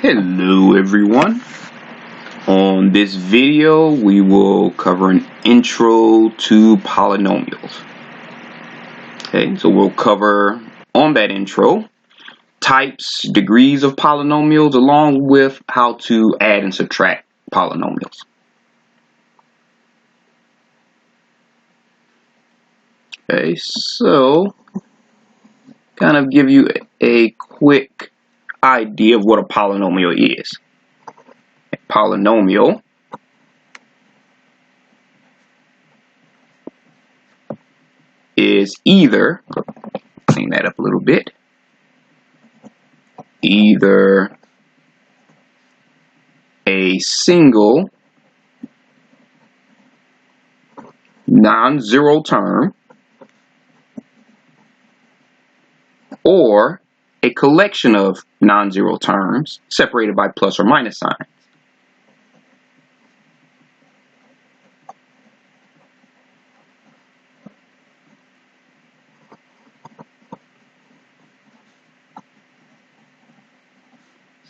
Hello everyone. On this video we will cover an intro to polynomials. Okay, so we'll cover on that intro types, degrees of polynomials, along with how to add and subtract polynomials. Okay, so kind of give you a quick idea of what a polynomial is. A polynomial is either, clean that up a little bit, either a single non-zero term or a collection of non-zero terms separated by plus or minus signs.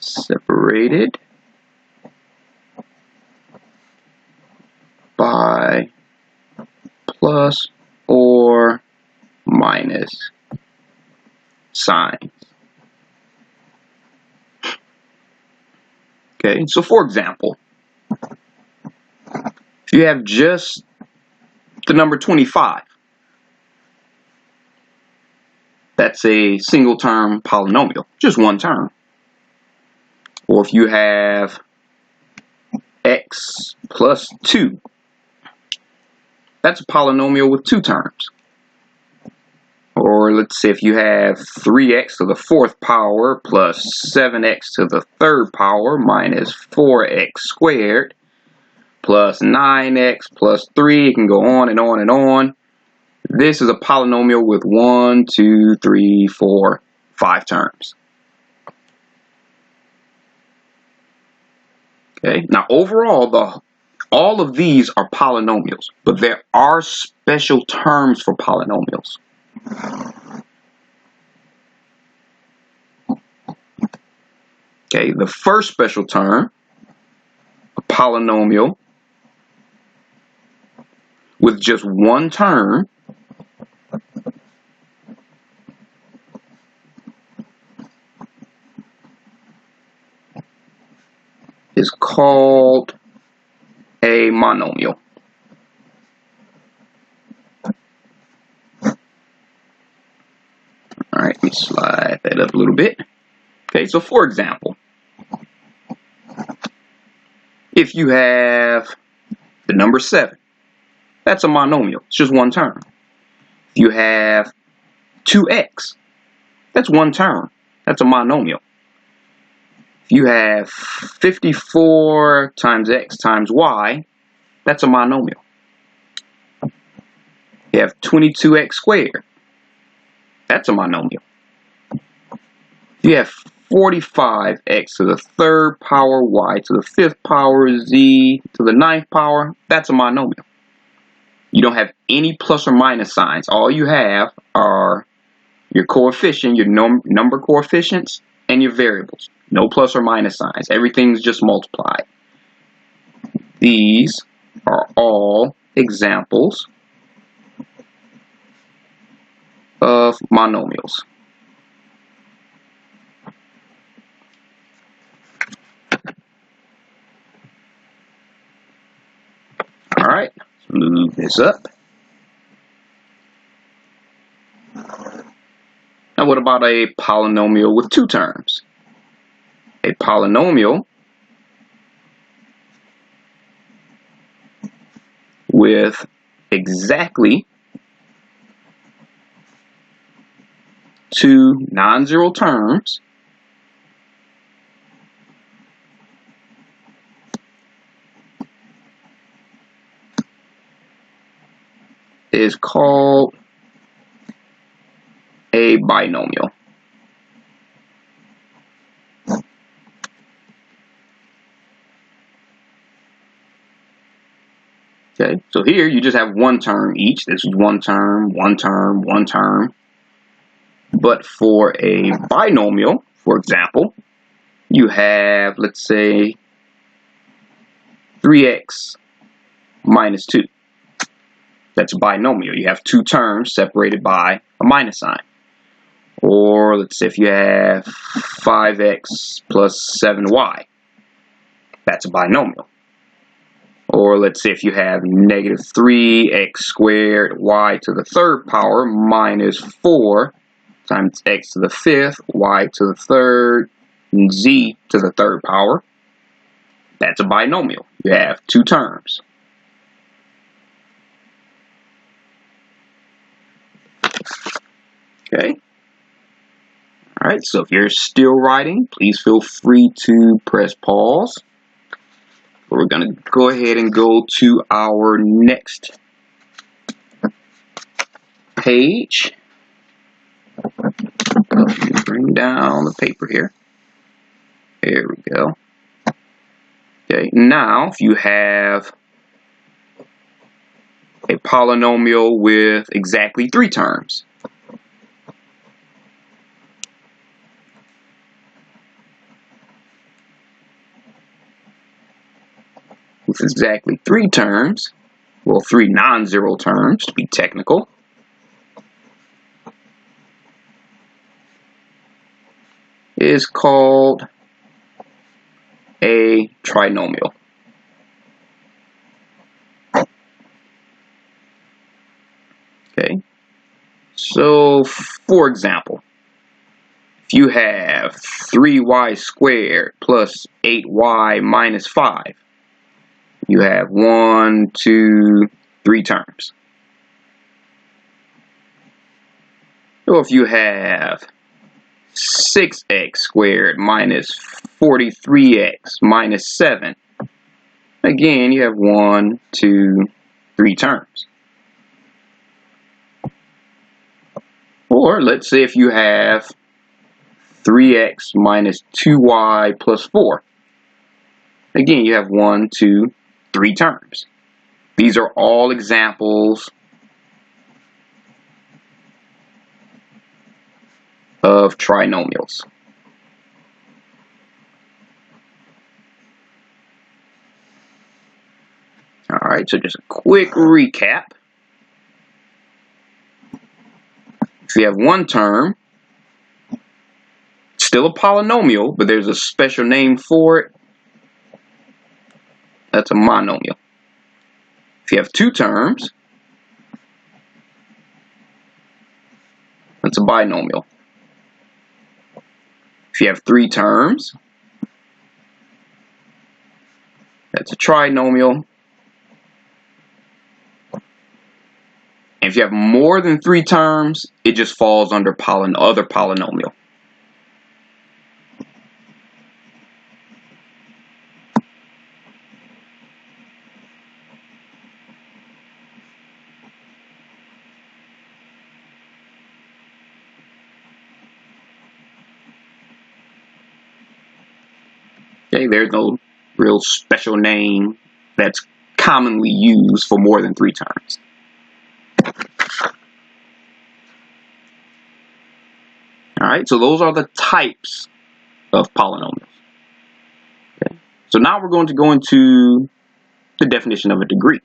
Separated by plus or minus signs. Okay, so for example, if you have just the number 25, that's a single term polynomial, just one term. Or if you have x plus 2, that's a polynomial with two terms. Or let's say if you have 3x to the 4th power plus 7x to the 3rd power minus 4x squared plus 9x plus 3, it can go on and on and on. This is a polynomial with 1, 2, 3, 4, 5 terms. Okay, now overall, all of these are polynomials, but there are special terms for polynomials. Okay, the first special term, a polynomial with just one term, is called a monomial. All right, let me slide that up a little bit. Okay, so for example, if you have the number 7, that's a monomial. It's just one term. If you have 2x, that's one term. That's a monomial. If you have 54 times x times y, that's a monomial. You have 22x squared, that's a monomial. You have 45x to the 3rd power, y to the 5th power, z to the 9th power, that's a monomial. You don't have any plus or minus signs. All you have are your coefficient, your number coefficients, and your variables. No plus or minus signs. Everything's just multiplied. These are all examples of monomials. All right, let's move this up. Now what about a polynomial with two terms? A polynomial with exactly two non-zero terms is called a binomial. Okay, so here you just have one term each. This is one term, one term, one term. But for a binomial, for example, you have, let's say, 3x minus 2. That's a binomial. You have two terms separated by a minus sign. Or let's say if you have 5x plus 7y. That's a binomial. Or let's say if you have negative 3x squared y to the third power minus 4 times x to the fifth, y to the third, and z to the third power. That's a binomial. You have two terms. Okay. Alright, so if you're still writing, please feel free to press pause. We're going to go ahead and go to our next page. Bring down the paper here. There we go. Okay, now if you have a polynomial with exactly 3 terms. With exactly 3 terms, well, 3 non-zero terms to be technical. Is called a trinomial. Okay, so for example, if you have 3y squared plus 8y minus 5, you have 1, 2, 3 terms. So if you have 6x squared minus 43x minus 7, again you have 1, 2, 3 terms. Or let's say if you have 3x minus 2y plus 4, again you have 1, 2, 3 terms. These are all examples of trinomials. Alright, so just a quick recap. If you have one term, still a polynomial, but there's a special name for it. That's a monomial. If you have 2 terms, that's a binomial. If you have 3 terms, that's a trinomial. And if you have more than 3 terms, it just falls under other polynomial. Okay, there's no real special name that's commonly used for more than 3 terms. Alright, so those are the types of polynomials. Okay. So now we're going to go into the definition of a degree.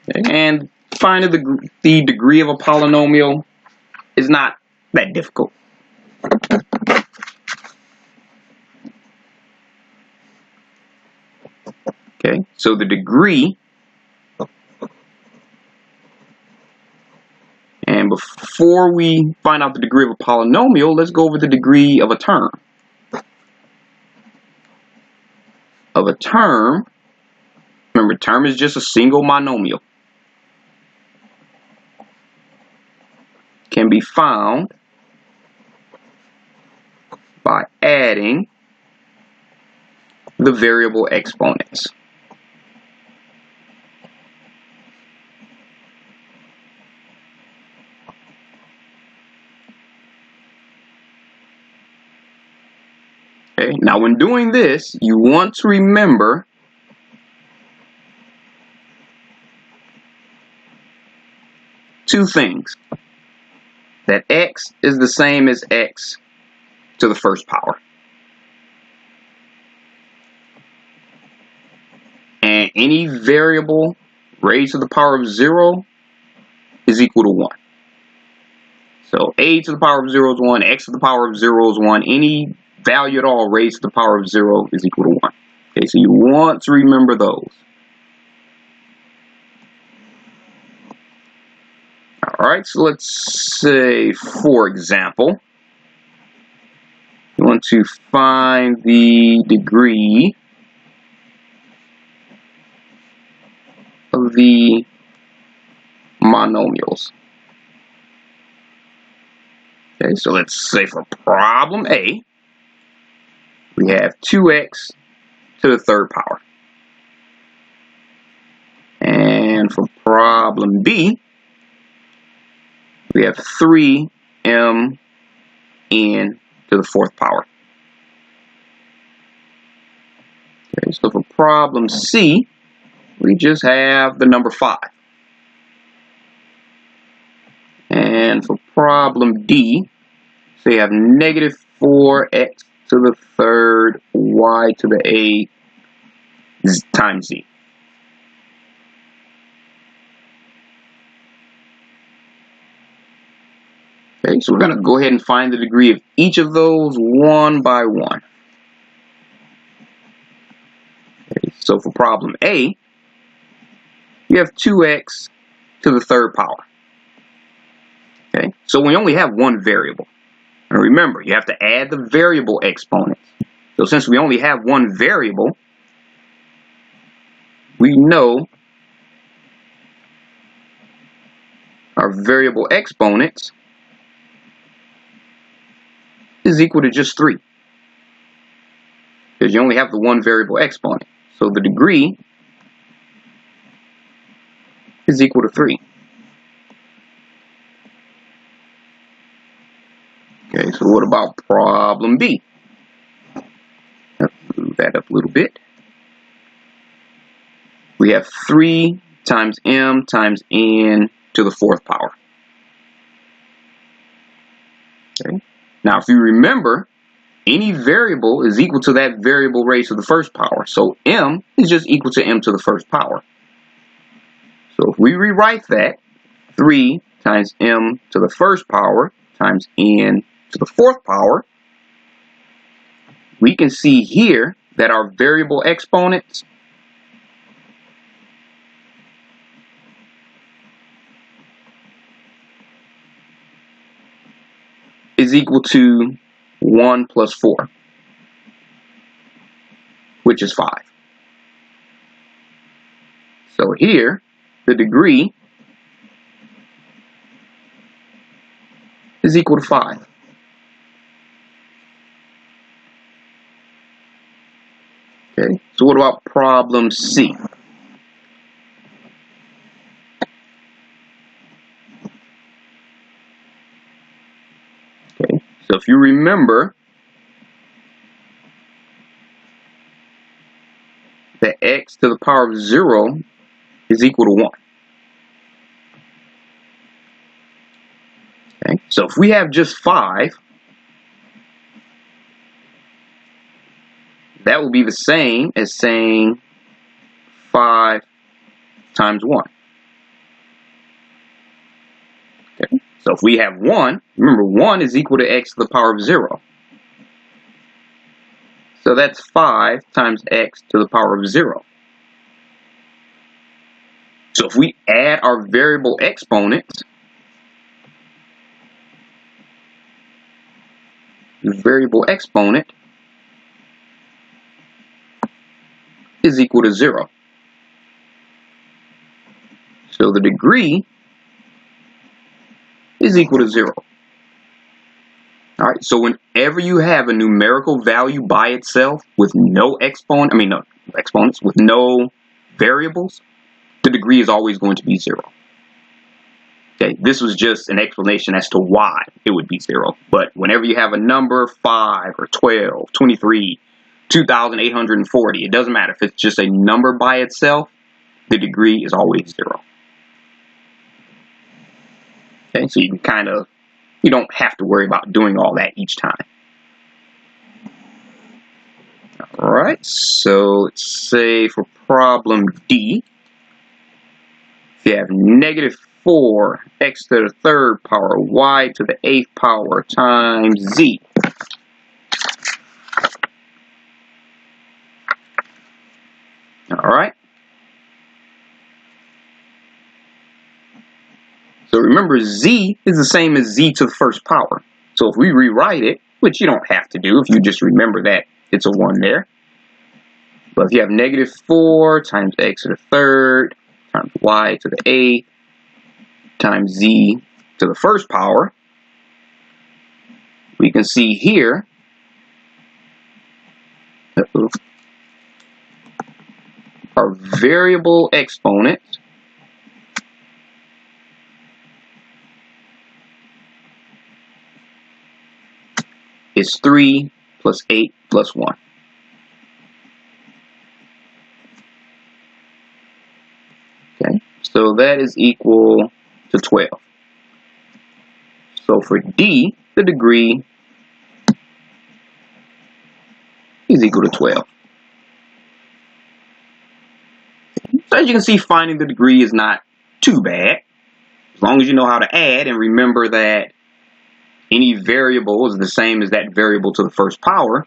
Okay. And finding the degree of a polynomial is not that difficult. Okay, so the degree, and before we find out the degree of a polynomial, let's go over the degree of a term. Of a term, remember, term is just a single monomial. Can be found by adding the variable exponents. Okay, now when doing this, you want to remember two things. That x is the same as x to the first power. And any variable raised to the power of 0 is equal to 1. So a to the power of 0 is 1, x to the power of 0 is 1. Any value at all raised to the power of 0 is equal to 1. Okay, so you want to remember those. Alright, so let's say, for example, you want to find the degree of the monomials. Okay, so let's say for problem A, we have 2x to the third power. And for problem B, we have 3m n to the fourth power. Okay, so for problem C, we just have the number 5. And for problem D, so you have negative 4x to the third y to the a times z. Okay, so we're going to go ahead and find the degree of each of those one by one. Okay, so for problem A, you have 2x to the third power. Okay, so we only have one variable. And remember, you have to add the variable exponents. So since we only have one variable, we know our variable exponents is equal to just 3. Because you only have the one variable exponent. So the degree is equal to 3. Okay, so what about problem B? Let's move that up a little bit. We have 3 times m times n to the fourth power. Okay. Now, if you remember, any variable is equal to that variable raised to the first power. So m is just equal to m to the first power. So if we rewrite that, 3 times m to the first power times n to the fourth power, we can see here that our variable exponents is equal to 1 plus 4, which is 5. So here, the degree is equal to 5. Okay, so what about problem C? Okay, so if you remember that x to the power of 0 is equal to 1. Okay, so if we have just 5, that will be the same as saying 5 times 1. Okay, so if we have 1, remember 1 is equal to x to the power of 0. So that's 5 times x to the power of 0. So if we add our variable exponents, the variable exponent is equal to 0. So the degree is equal to 0. All right, so whenever you have a numerical value by itself with no exponents, with no variables, the degree is always going to be 0. Okay, this was just an explanation as to why it would be 0. But whenever you have a number 5 or 12, 23, 2,840, it doesn't matter. If it's just a number by itself, the degree is always 0. Okay, so you don't have to worry about doing all that each time. Alright, so let's say for problem D, if you have negative 4 x to the third power y to the 8th power times z. Alright. So remember, z is the same as z to the first power. So if we rewrite it, which you don't have to do if you just remember that it's a 1 there. But if you have negative 4 times x to the third times y to the 8th times z to the first power, we can see here our variable exponent is 3 plus 8 plus 1. Okay, so that is equal to 12. So for D, the degree is equal to 12. So as you can see, finding the degree is not too bad. As long as you know how to add and remember that any variable is the same as that variable to the first power,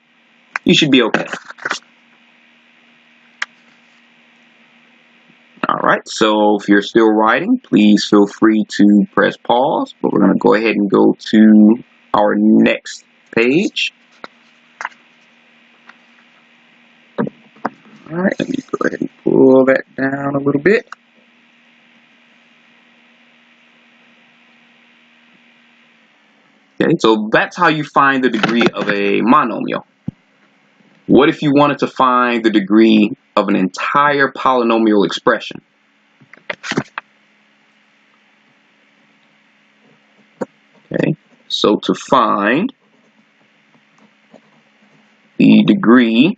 you should be okay. Alright, so if you're still writing, please feel free to press pause, but we're going to go ahead and go to our next page. Alright, let me go ahead and pull that down a little bit. Okay, so that's how you find the degree of a monomial. What if you wanted to find the degree of an entire polynomial expression? Okay, so to find the degree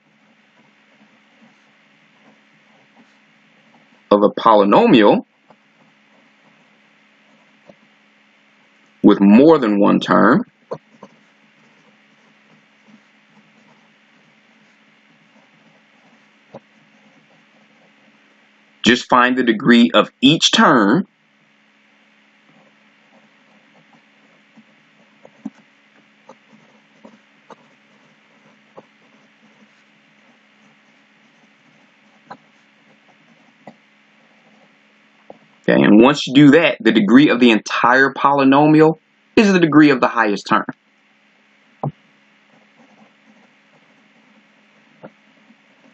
of a polynomial with more than one term, just find the degree of each term okay, and once you do that, the degree of the entire polynomial is the degree of the highest term.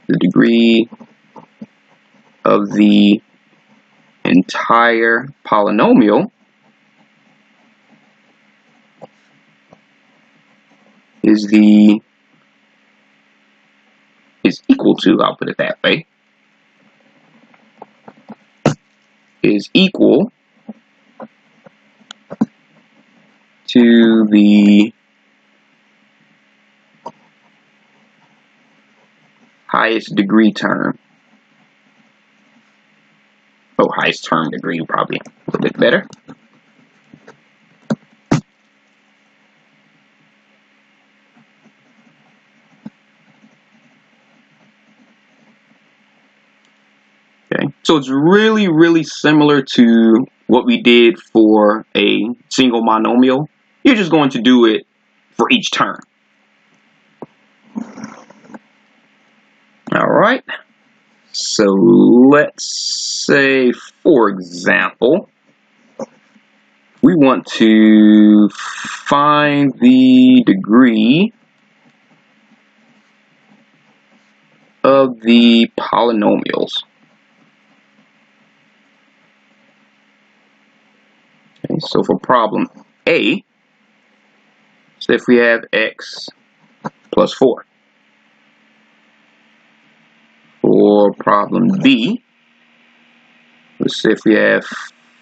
The degree of the entire polynomial is equal to, I'll put it that way, is equal to the highest degree term. Oh, highest term degree, probably a little bit better. Okay, so it's really, really similar to what we did for a single monomial. You're just going to do it for each term. All right. So let's say, for example, we want to find the degree of the polynomials. Okay, so for problem A, so if we have x plus 4. For problem B, let's say if we have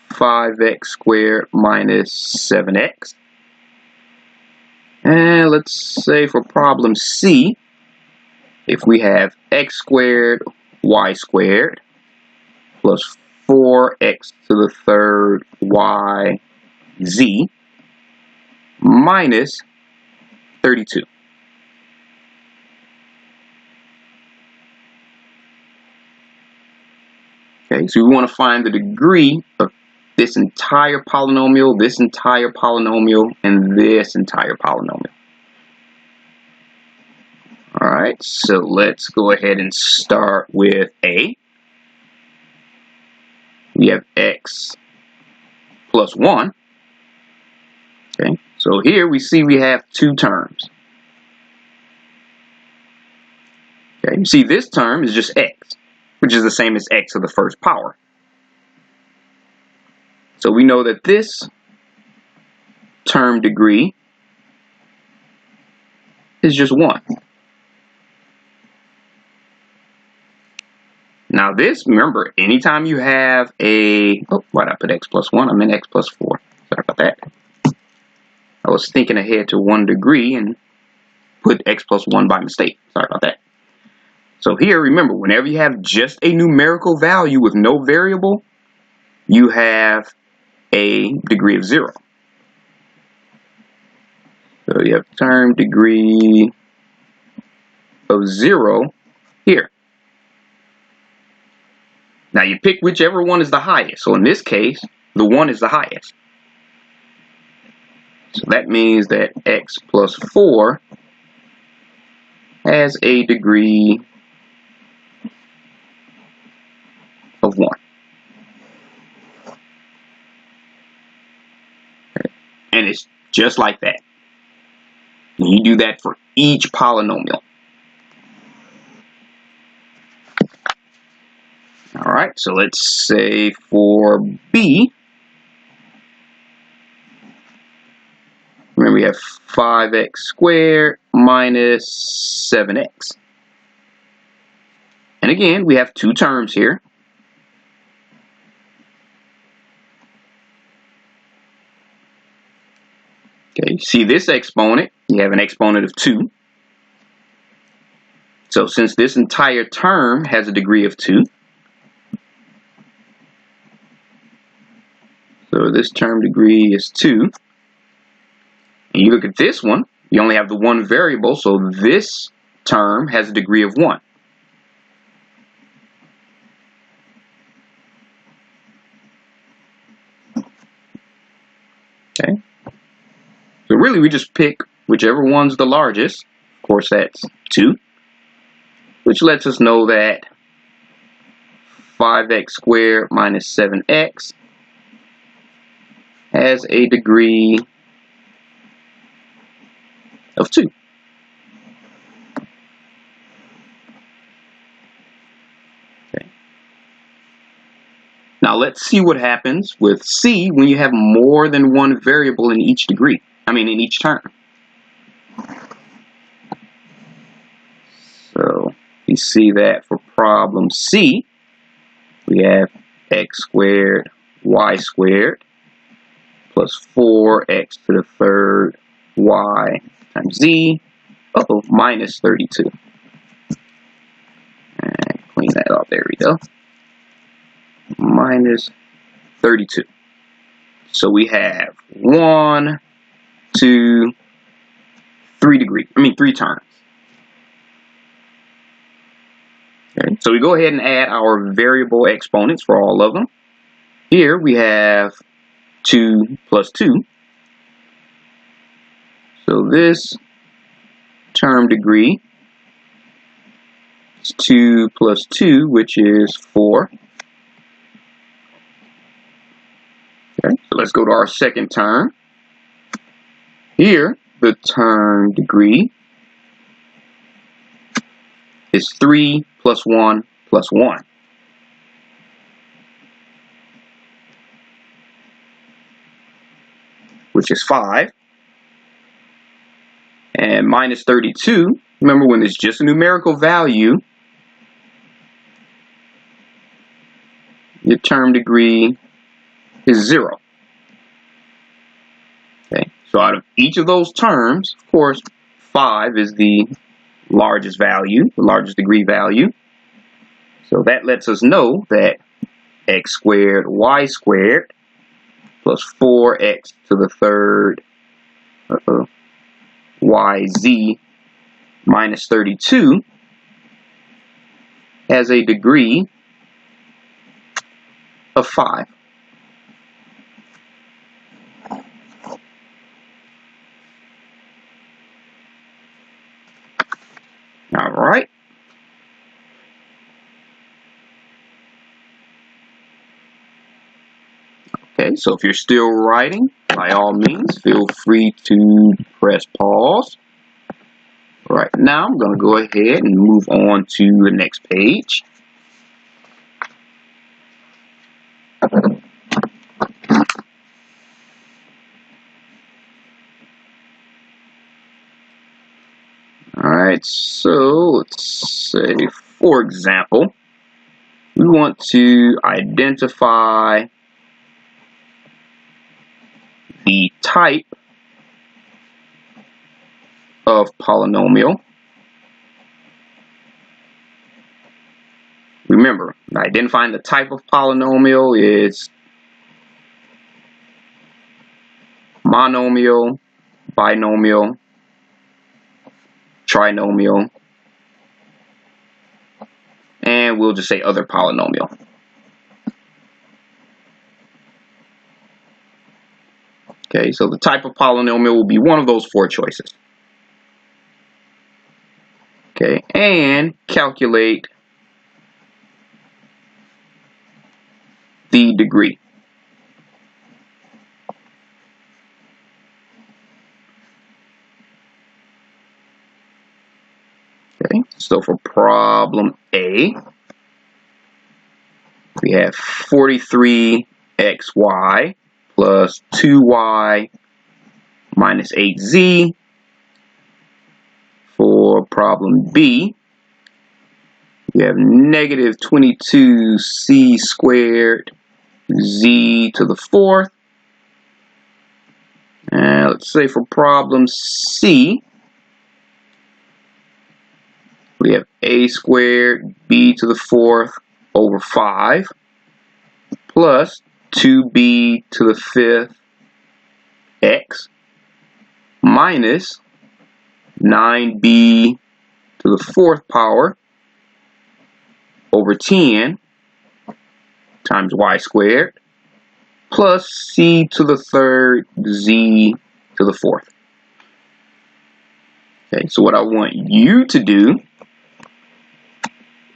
5x squared minus 7x. And let's say for problem C, if we have x squared, y squared, plus 4x to the third y z minus 32. Okay, so we want to find the degree of this entire polynomial, and this entire polynomial. Alright, so let's go ahead and start with A. We have x plus 1. Okay, so here we see we have two terms. Okay, you see this term is just x, which is the same as x to the first power. So we know that this term degree is just 1. Now this, remember, anytime you have a, oh, why did I put x plus 1? I meant x plus 4. Sorry about that. I was thinking ahead to 1 degree and put x plus 1 by mistake. Sorry about that. So here, remember, whenever you have just a numerical value with no variable, you have a degree of 0. So you have term degree of 0 here. Now you pick whichever one is the highest. So in this case, the 1 is the highest. So that means that x plus 4 has a degree of 1. Okay. And it's just like that. And you do that for each polynomial. Alright, so let's say for B, remember we have 5x squared minus 7x. And again, we have two terms here. Okay, see this exponent, you have an exponent of 2. So since this entire term has a degree of 2, so this term degree is 2. And you look at this one, you only have the one variable, so this term has a degree of 1. Okay. So really we just pick whichever one's the largest. Of course that's 2. Which lets us know that 5x squared minus 7x has a degree of 2. Okay. Now let's see what happens with C when you have more than one variable in each degree. In each term. So we see that for problem C, we have x squared y squared plus 4x to the third y times z, minus 32. And clean that up, there we go. Minus 32. So we have 1, 2, 3 degrees, 3 terms. Okay, so we go ahead and add our variable exponents for all of them. Here we have 2 plus 2. So this term degree is 2 plus 2, which is 4. Okay, so let's go to our second term. Here, the term degree is 3 plus 1 plus 1. Which is 5. And minus 32, remember when it's just a numerical value, your term degree is 0. Okay, so out of each of those terms, of course, 5 is the largest value, the largest degree value. So that lets us know that x squared y squared plus 4x to the third yz minus 32 has a degree of 5. All right. Okay, so if you're still writing, by all means, feel free to press pause. Right now, I'm going to go ahead and move on to the next page. Alright, so let's say, for example, we want to identify the type of polynomial. Remember, identifying the type of polynomial is monomial, binomial, trinomial, and we'll just say other polynomial. Okay, so the type of polynomial will be one of those 4 choices. Okay, and calculate the degree. Okay, so for problem A, we have 43xy plus 2y minus 8z. For problem B, we have negative 22c squared z to the 4th. And let's say for problem C, we have a squared b to the 4th over 5 plus 2b to the 5th x minus 9b to the 4th power over 10 times y squared plus c to the 3rd z to the 4th. Okay, so what I want you to do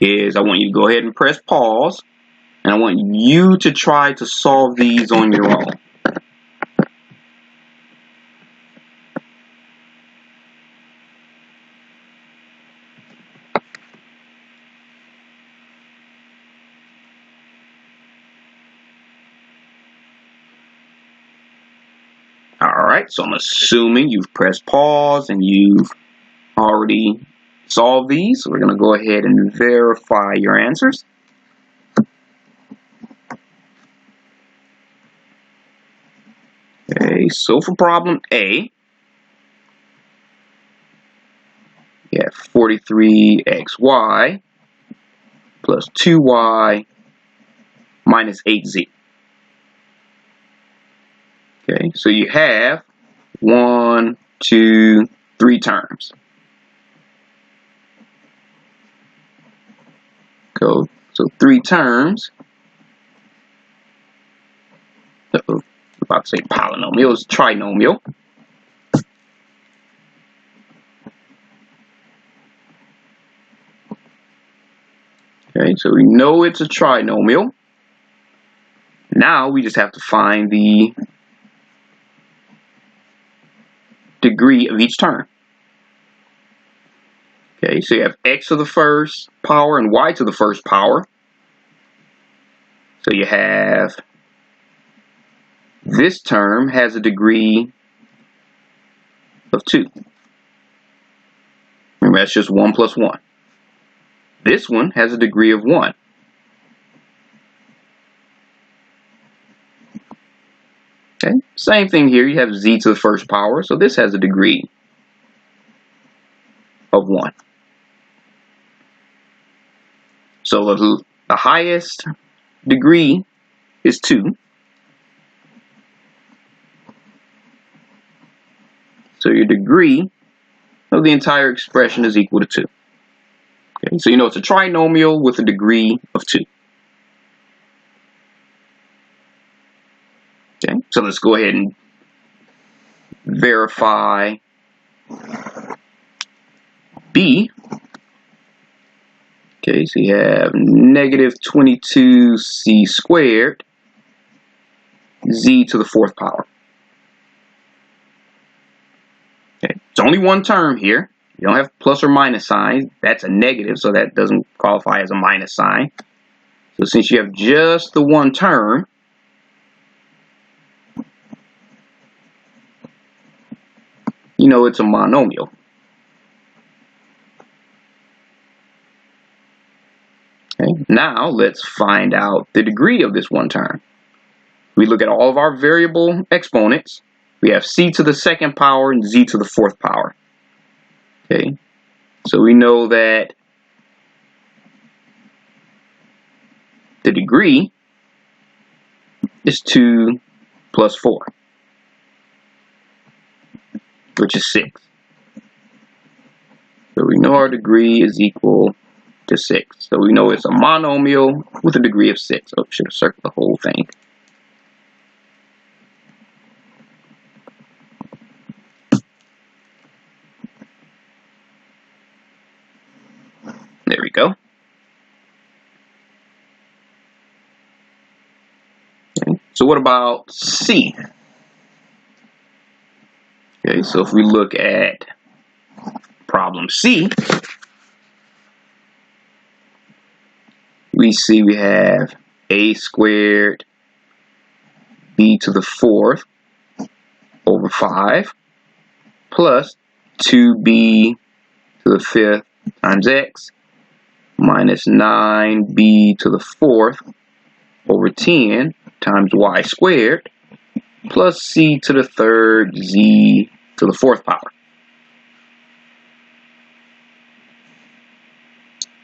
is I want you to go ahead and press pause, and I want you to try to solve these on your own. Alright, so I'm assuming you've pressed pause and you've already solved these. So we're going to go ahead and verify your answers. Okay, so for problem A, we have 43xy plus 2y minus 8z. Okay, so you have 1, 2, 3 terms. So 3 terms. I'm about to say polynomial, it's trinomial. Okay, so we know it's a trinomial. Now we just have to find the degree of each term. Okay, so you have x to the 1st power and y to the 1st power. So you have this term has a degree of 2. Remember, that's just 1 plus 1. This one has a degree of 1. Okay, same thing here. You have z to the 1st power, so this has a degree of 1. So the highest degree is 2. So your degree of the entire expression is equal to 2. Okay, so you know it's a trinomial with a degree of 2. So let's go ahead and verify B. Okay, so you have negative 22c squared z to the fourth power. Okay, it's only one term here. You don't have plus or minus signs. That's a negative, so that doesn't qualify as a minus sign. So since you have just the one term, you know it's a monomial. Okay, now let's find out the degree of this one term. We look at all of our variable exponents. We have c to the second power and z to the fourth power. Okay, so we know that the degree is 2 plus 4, which is 6. So we know our degree is equal to 6. So we know it's a monomial with a degree of 6. So we should have circled the whole thing. There we go. Okay. So what about C? Okay, so if we look at problem C, we see we have a squared b to the fourth over 5 plus 2b to the fifth times x minus 9b to the fourth over 10 times y squared plus c to the third z to the fourth power.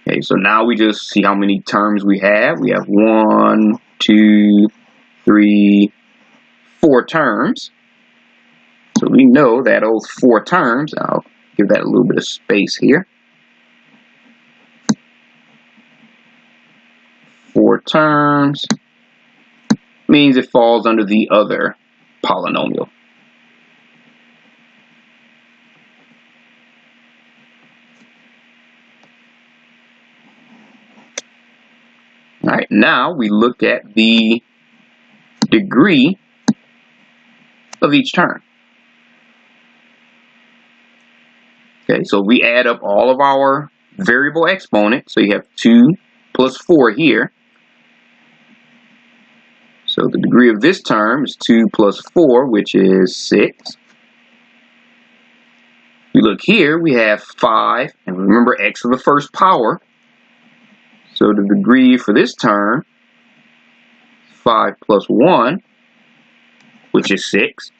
Okay, so now we just see how many terms we have. We have 1, 2, 3, 4 terms. So we know that those 4 terms, I'll give that a little bit of space here. 4 terms means it falls under the other polynomial. All right, now we look at the degree of each term. Okay, so we add up all of our variable exponents. So you have 2 plus 4 here. So the degree of this term is 2 plus 4, which is 6. We look here, we have 5, and remember x to the first power. So the degree for this term is 5 plus 1, which is 6.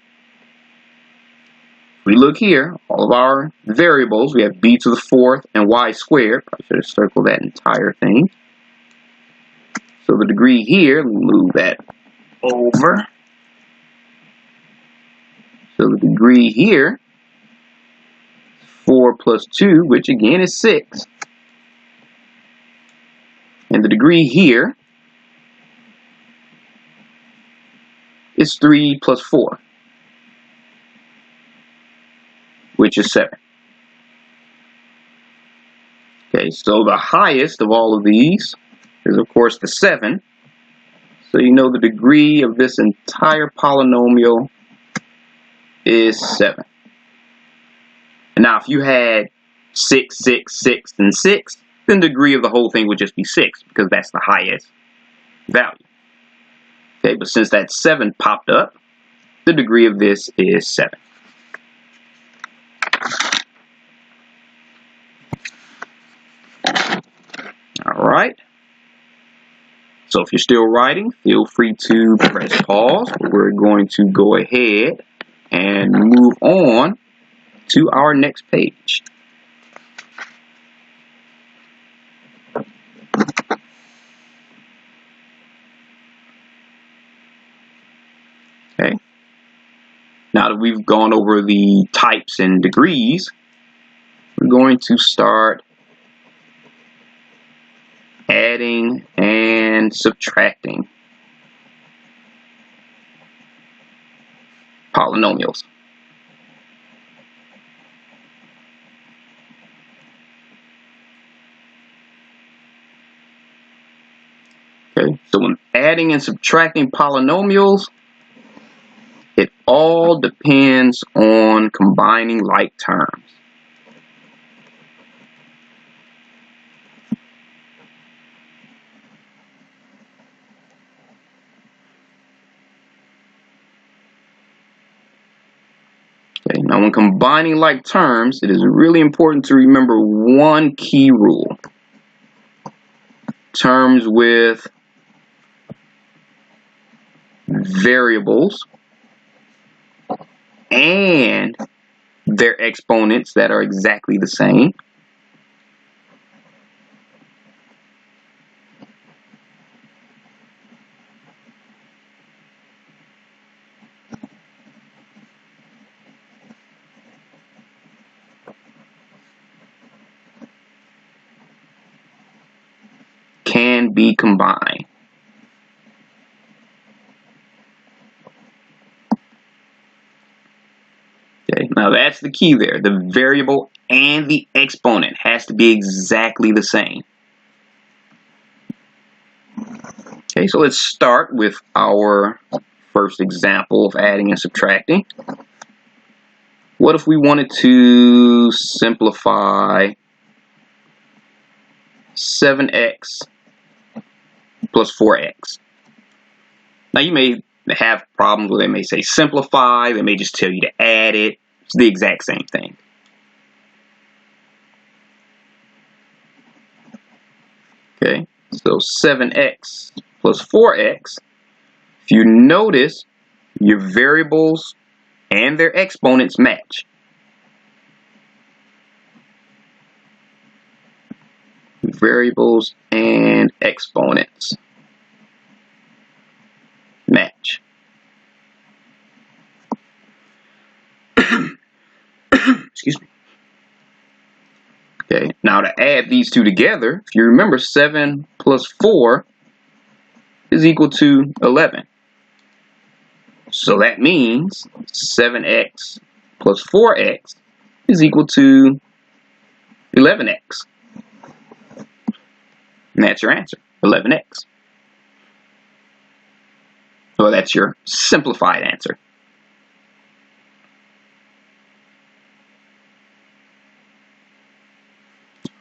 We look here, all of our variables, we have b to the fourth and y squared. I should have circled that entire thing. So the degree here, let me move that over. So the degree here, 4 plus 2, which again is 6. And the degree here is 3 plus 4, which is 7. Okay, so the highest of all of these is, of course, the 7. So you know the degree of this entire polynomial is 7. And now if you had 6, 6, 6, and 6, then the degree of the whole thing would just be 6, because that's the highest value. Okay, but since that 7 popped up, the degree of this is 7. Alright. So if you're still writing, feel free to press pause. We're going to go ahead and move on to our next page. Okay. Now that we've gone over the types and degrees, we're going to start adding and subtracting. polynomials. Okay, so when adding and subtracting polynomials, it all depends on combining like terms. Okay, now when combining like terms, it is really important to remember one key rule. Terms with variables and their exponents that are exactly the same can be combined. Okay, now that's the key there. The variable and the exponent has to be exactly the same. Okay, so let's start with our first example of adding and subtracting. What if we wanted to simplify 7x plus 4x? Now you may have problems where they may say simplify, they may just tell you to add it. It's the exact same thing. Okay, so 7x plus 4x, if you notice, your variables and their exponents match. Variables and exponents match. Excuse me. Okay, now to add these two together, if you remember, 7 plus 4 is equal to 11. So that means 7x plus 4x is equal to 11x. And that's your answer, 11x. Well, that's your simplified answer.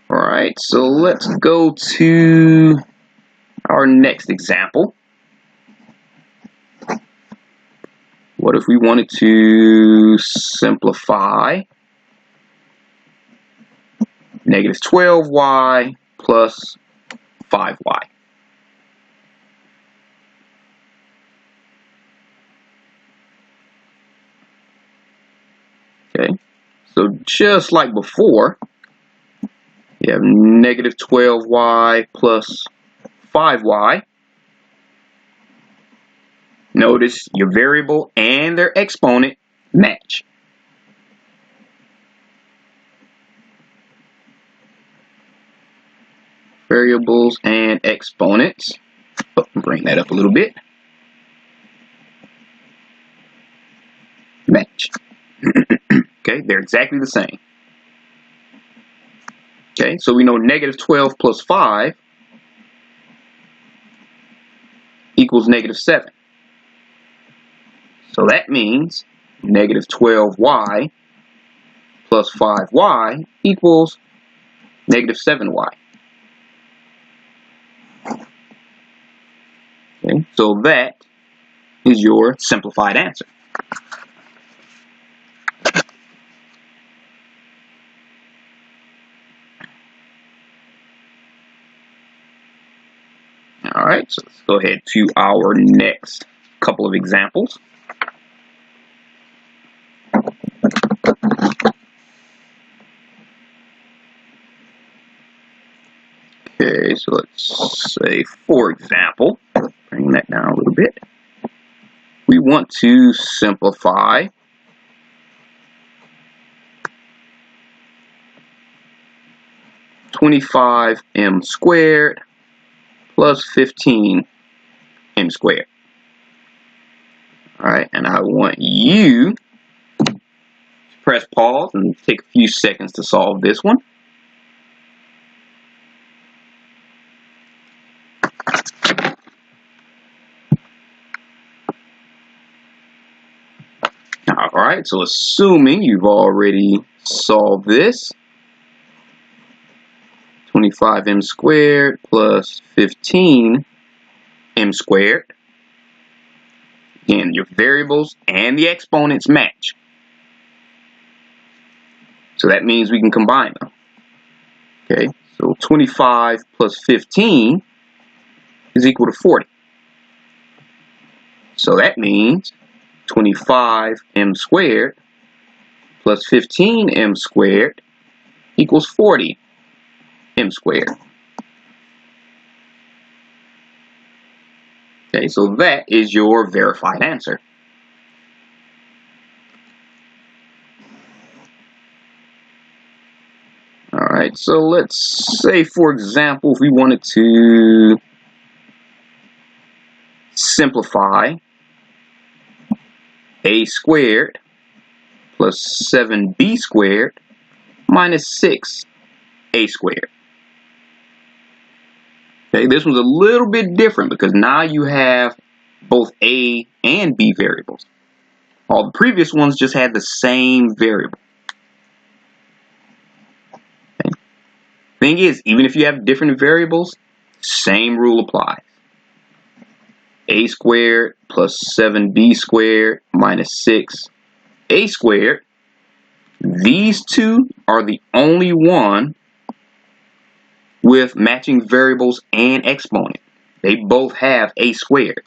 Alright, so let's go to our next example. What if we wanted to simplify negative 12y plus 5y? Okay, so just like before, you have negative 12y plus 5y. Notice your variable and their exponent match. Variables and exponents. Bring that up a little bit. Match. Okay, they're exactly the same. Okay, so we know negative 12 plus 5 equals negative 7. So that means negative 12y plus 5y equals negative 7y. Okay, so that is your simplified answer. Alright, so let's go ahead to our next couple of examples. Okay, so let's say, for example, bring that down a little bit. We want to simplify (25m squared plus 15m squared). Alright, and I want you to press pause and take a few seconds to solve this one. Alright, so assuming you've already solved this, 25m squared plus 15m squared. Again, your variables and the exponents match. So that means we can combine them. Okay, so 25 plus 15 is equal to 40. So that means 25m squared plus 15m squared equals 40m squared. Okay, so that is your verified answer. Alright, so let's say, for example, if we wanted to simplify a squared plus 7b squared minus 6a squared. Okay, this one's a little bit different because now you have both a and b variables. All the previous ones just had the same variable. Okay. Thing is, even if you have different variables, same rule applies. A squared plus 7b squared minus 6a squared. These two are the only one with matching variables and exponent. They both have a squared.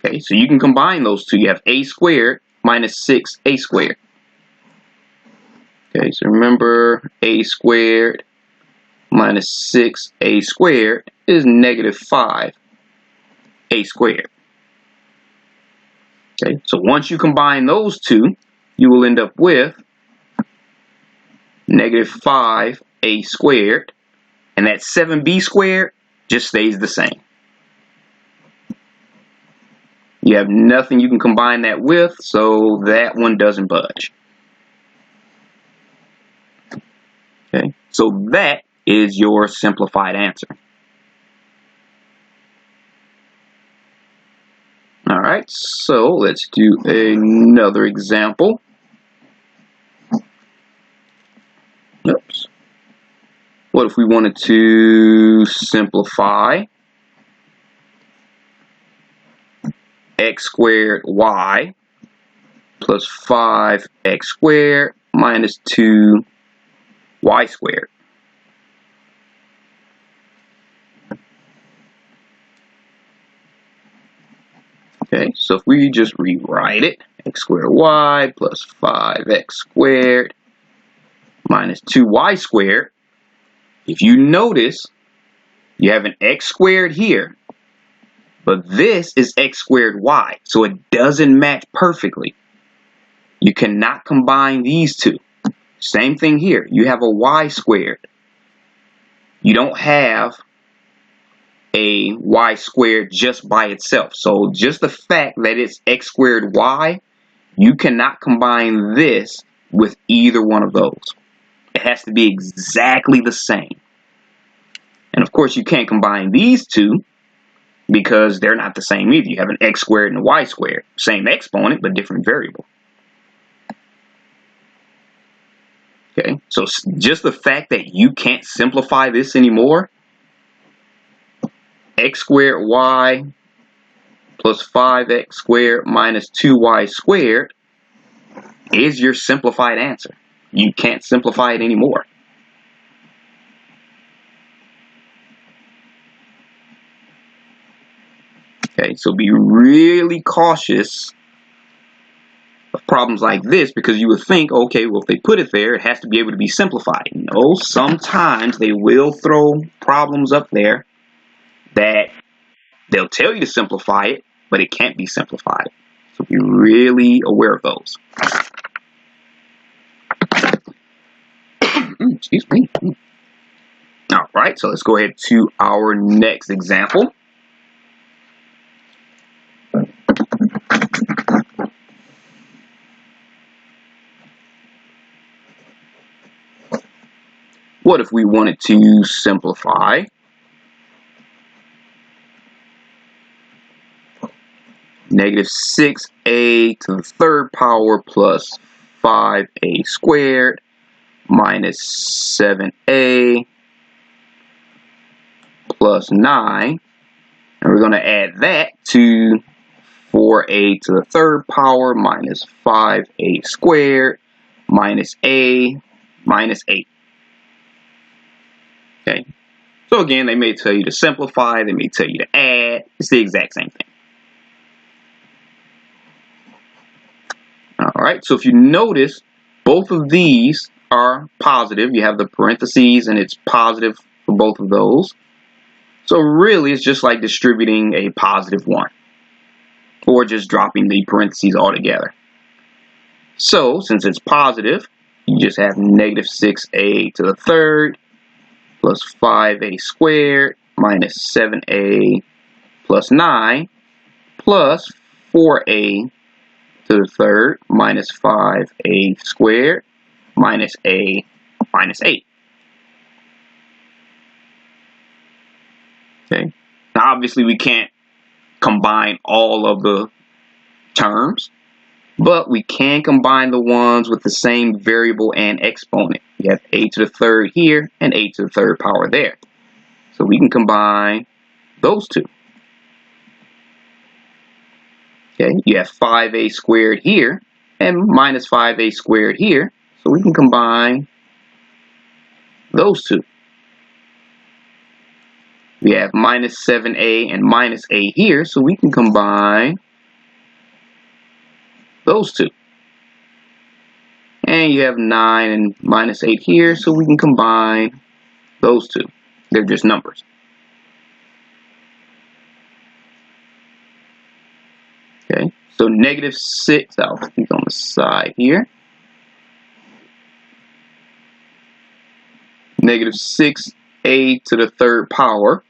Okay, so you can combine those two. You have a squared minus 6a squared. Okay, so remember a squared minus 6a squared is negative 5a squared. Okay, so once you combine those two, you will end up with negative 5a squared, and that 7b squared just stays the same. You have nothing you can combine that with, so that one doesn't budge. Okay, so that is your simplified answer. Alright, so let's do another example. Oops. What if we wanted to simplify x squared y plus 5x squared minus 2y squared? Okay, so if we just rewrite it, x squared y plus 5x squared minus 2y squared, if you notice, you have an x squared here, but this is x squared y, so it doesn't match perfectly. You cannot combine these two. Same thing here. You have a y squared. You don't have a y squared just by itself. So just the fact that it's x squared y, you cannot combine this with either one of those. It has to be exactly the same. And of course you can't combine these two because they're not the same either. You have an x squared and a y squared. Same exponent, but different variable. Okay, so just the fact that you can't simplify this anymore, x squared y plus 5x squared minus 2y squared is your simplified answer. You can't simplify it anymore. Okay, so be really cautious of problems like this, because you would think, okay, well, if they put it there, it has to be able to be simplified. No, sometimes they will throw problems up there that they'll tell you to simplify it, but it can't be simplified. So be really aware of those. Excuse me. All right, so let's go ahead to our next example. What if we wanted to simplify negative 6a to the third power plus 5a squared minus 7a plus 9, and we're going to add that to 4a to the third power minus 5a squared minus a minus 8. Okay, so again, they may tell you to simplify, they may tell you to add. It's the exact same thing. Alright, so if you notice, both of these are positive. You have the parentheses and it's positive for both of those. So really, it's just like distributing a positive 1. Or just dropping the parentheses altogether. So, since it's positive, you just have negative 6a to the third plus 5a squared minus 7a plus 9 plus 4a to the third minus 5a squared minus a minus 8. Okay. Now obviously we can't combine all of the terms, but we can combine the ones with the same variable and exponent. You have a to the third here and a to the third power there. So we can combine those two. Okay, you have 5a squared here and minus 5a squared here. So we can combine those two. We have minus 7a and minus a here, so we can combine those two. And you have 9 and minus 8 here, so we can combine those two. They're just numbers. Okay, so negative 6, I'll keep on the side here. Negative 6a to the third power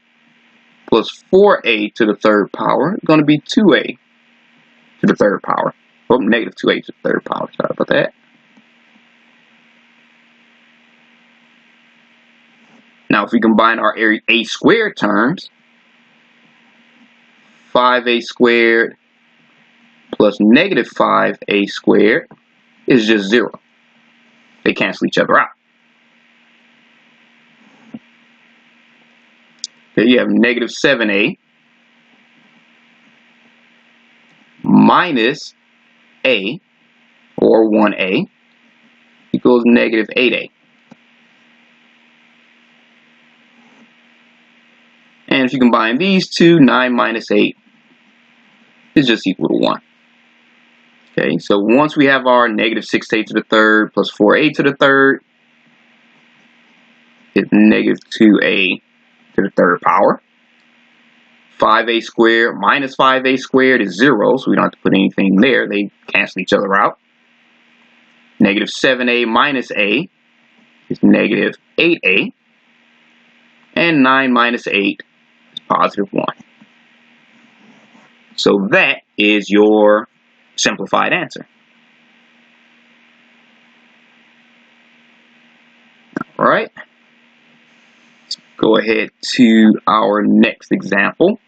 plus 4a to the third power is going to be 2a to the third power. Oh, negative 2a to the third power. Sorry about that. Now, if we combine our a squared terms, 5a squared plus negative 5a squared is just 0. They cancel each other out. Okay, you have negative 7a minus a, or 1a, equals negative 8a. And if you combine these two, 9 minus 8 is just equal to 1. Okay, so once we have our negative 6a to the third plus 4a to the third, it's negative 2a to the third power. 5a squared minus 5a squared is 0, so we don't have to put anything there. They cancel each other out. Negative 7a minus a is negative 8a. And 9 minus 8 is positive 1. So that is your simplified answer. All right. Let's go ahead to our next example.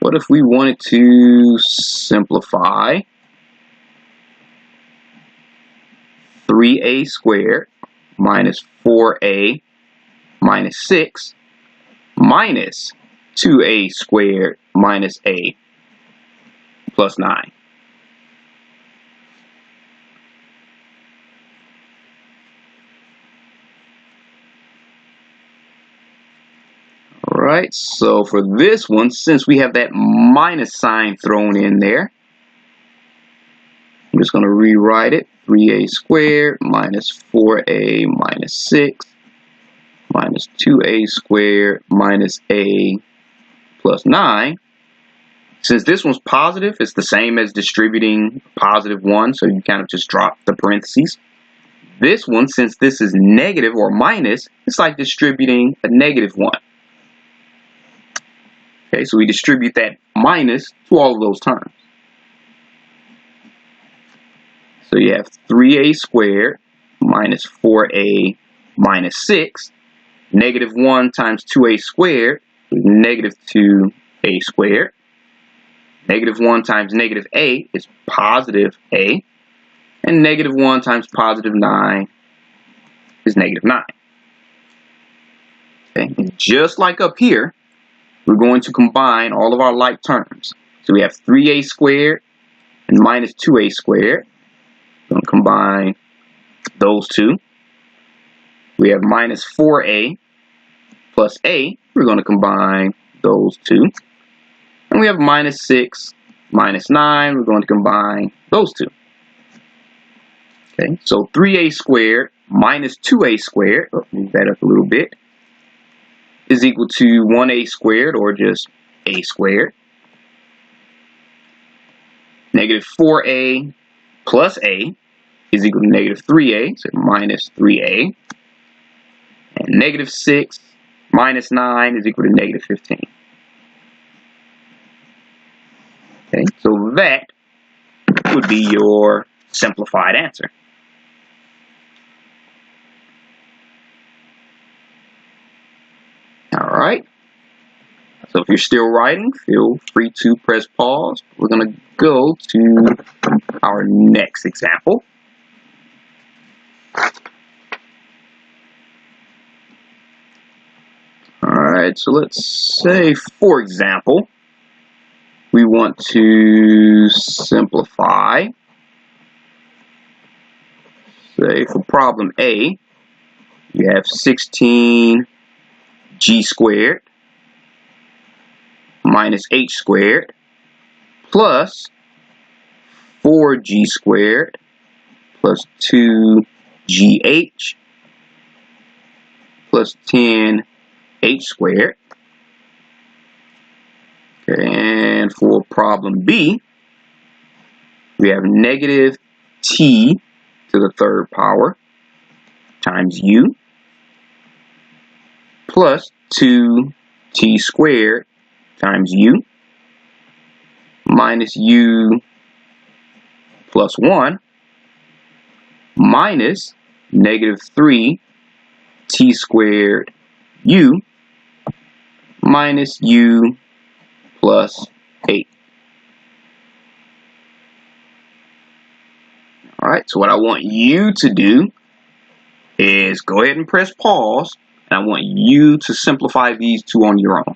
What if we wanted to simplify 3a squared minus 4a minus 6 minus 2a squared minus a plus 9? Alright, so for this one, since we have that minus sign thrown in there, I'm just going to rewrite it. 3a squared minus 4a minus 6 minus 2a squared minus a plus 9. Since this one's positive, it's the same as distributing positive 1, so you kind of just drop the parentheses. This one, since this is negative or minus, it's like distributing a negative 1. Okay, so we distribute that minus to all of those terms. So you have 3a squared minus 4a minus 6. Negative 1 times 2a squared is negative 2a squared. Negative 1 times negative a is positive a. And negative 1 times positive 9 is negative 9. Okay. And just like up here, we're going to combine all of our like terms. So we have 3a squared and minus 2a squared. We're going to combine those two. We have minus 4a plus a. We're going to combine those two. And we have minus 6 minus 9. We're going to combine those two. Okay, so 3a squared minus 2a squared, move that up a little bit, is equal to 1a squared, or just a squared. Negative 4a plus a is equal to negative 3a, so minus 3a. And negative 6 minus 9 is equal to negative 15. Okay, so that would be your simplified answer. Alright, so if you're still writing, feel free to press pause. We're going to go to our next example. Alright, so let's say, for example, we want to simplify. Say for problem A, you have 16g squared minus h squared plus 4g squared plus 2gh plus 10h squared. Okay, and for problem B, we have negative t to the third power times u plus 2t squared times u minus u plus 1 minus negative 3t squared u minus u plus 8. Alright, so what I want you to do is go ahead and press pause, and I want you to simplify these two on your own.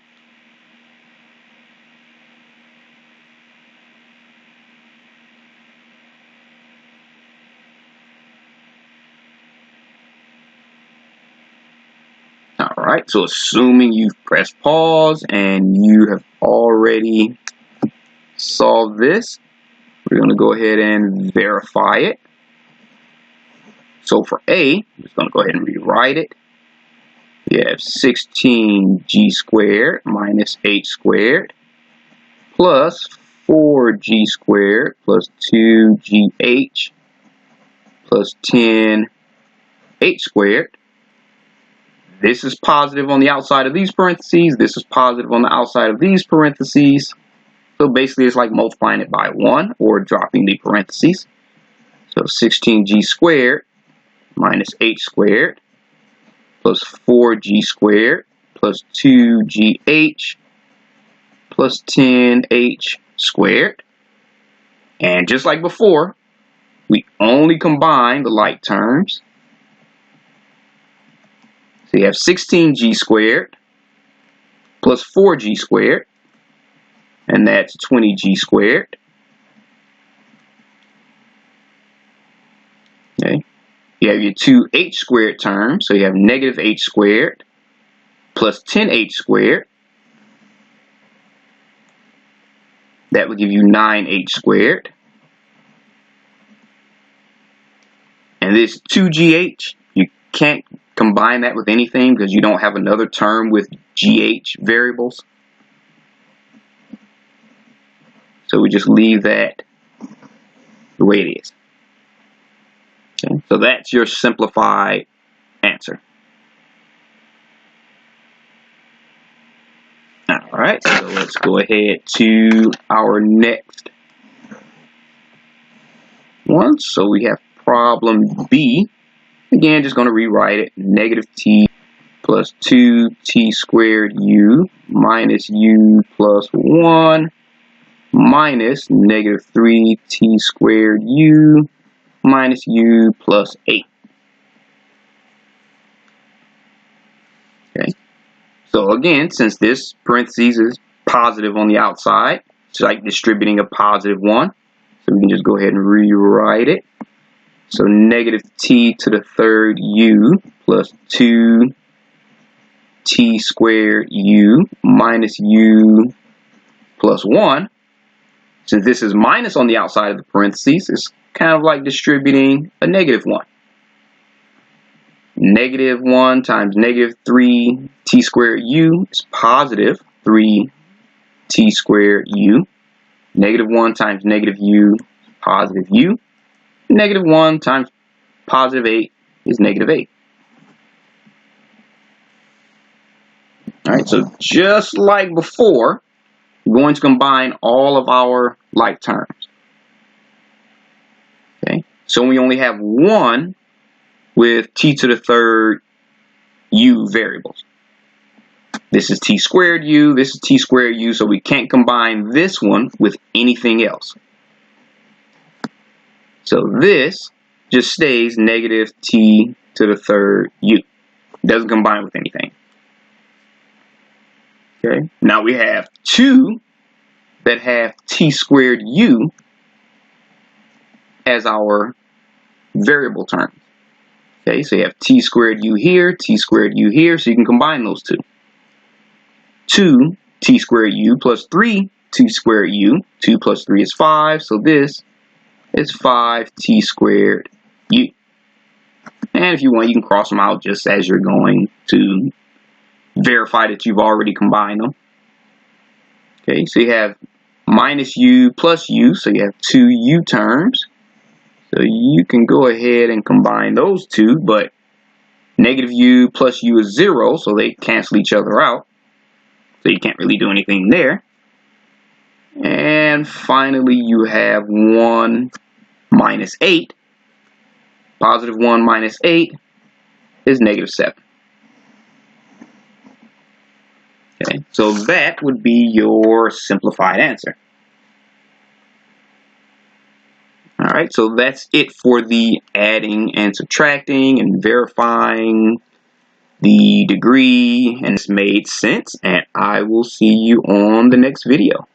Alright, so assuming you've pressed pause and you have already solved this, we're going to go ahead and verify it. So for A, I'm just going to go ahead and rewrite it. We have 16g squared minus h squared plus 4g squared plus 2gh plus 10h squared. This is positive on the outside of these parentheses. This is positive on the outside of these parentheses. So basically it's like multiplying it by 1 or dropping the parentheses. So 16g squared minus h squared plus 4g squared plus 2gh plus 10h squared. And just like before, we only combine the like terms. So you have 16g squared plus 4g squared, and that's 20g squared. Okay. You have your two h squared terms, so you have negative h squared plus 10h squared. That would give you 9h squared. And this 2gh, you can't combine that with anything because you don't have another term with gh variables. So we just leave that the way it is. Okay, so that's your simplified answer. Alright, so let's go ahead to our next 1. So we have problem B. Again, just going to rewrite it. Negative t plus 2t squared u minus u plus 1 minus negative 3t squared u minus u plus 8. Okay. So again, since this parentheses is positive on the outside, it's like distributing a positive 1. So we can just go ahead and rewrite it. So negative t to the third u plus 2t squared u minus u plus 1. Since this is minus on the outside of the parentheses, it's kind of like distributing a negative 1. Negative 1 times negative 3t squared u is positive 3t squared u. Negative 1 times negative u is positive u. Negative 1 times positive 8 is negative 8. Alright, so just like before, we're going to combine all of our like terms. Okay, so we only have one with t to the third u variables. This is t squared u, this is t squared u, so we can't combine this one with anything else. So this just stays negative t to the third u. It doesn't combine with anything. Okay, now we have two that have t squared u as our variable term. Okay, so you have t squared u here, t squared u here, so you can combine those two. 2t squared u plus 3t squared u. 2 plus 3 is 5, so this is 5t squared u. And if you want, you can cross them out just as you're going to verify that you've already combined them. Okay, so you have minus u plus u, so you have two u terms. So you can go ahead and combine those two, but negative u plus u is 0, so they cancel each other out. So you can't really do anything there. And finally, you have 1 minus 8. Positive 1 minus 8 is negative 7. Okay, so that would be your simplified answer. Alright, so that's it for the adding and subtracting and verifying the degree, and it's made sense, and I will see you on the next video.